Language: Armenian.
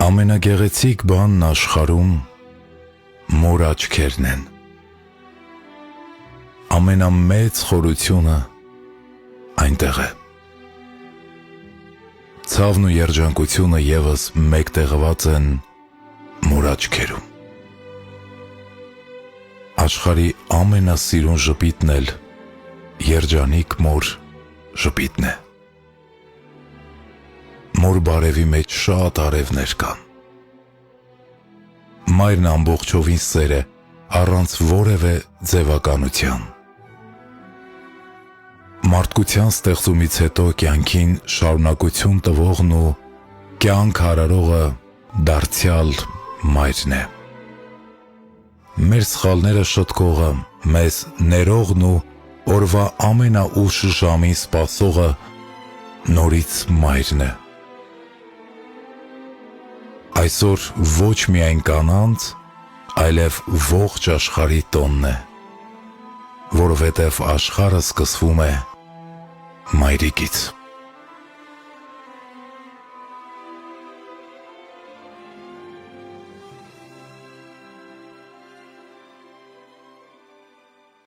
Ամենագեղեցիկ բանն աշխարհում մոր աչքերն են։ Ամենամեծ խորությունը այնտեղ է։ Ցավն ու երջանկությունը ևս մեկտեղված են մոր աչքերում։ Աշխարհի ամենասիրուն ժպիտն էլ երջանիկ մոր ժպիտն է։ Մոր բարևի մեջ շատ արևներ կան։ Մայրն ամբողջովին սեր է, առանց որևէ ձևականության։ Մարդկության ստեղծումից հետո կյանքին շարունակություն տվողն ու կյանք հարարողը դարձյալ մայրն է։ Մեր սխալները շտկողը, մեզ ներողն ու օրվա ամենաուշ ժամին սպասողը նորից մայրն է։ Այսօր ոչ միայն կանանց, այլև ողջ աշխարհի տոնն է, որովհետև աշխարհը սկսվում է մայրիկից։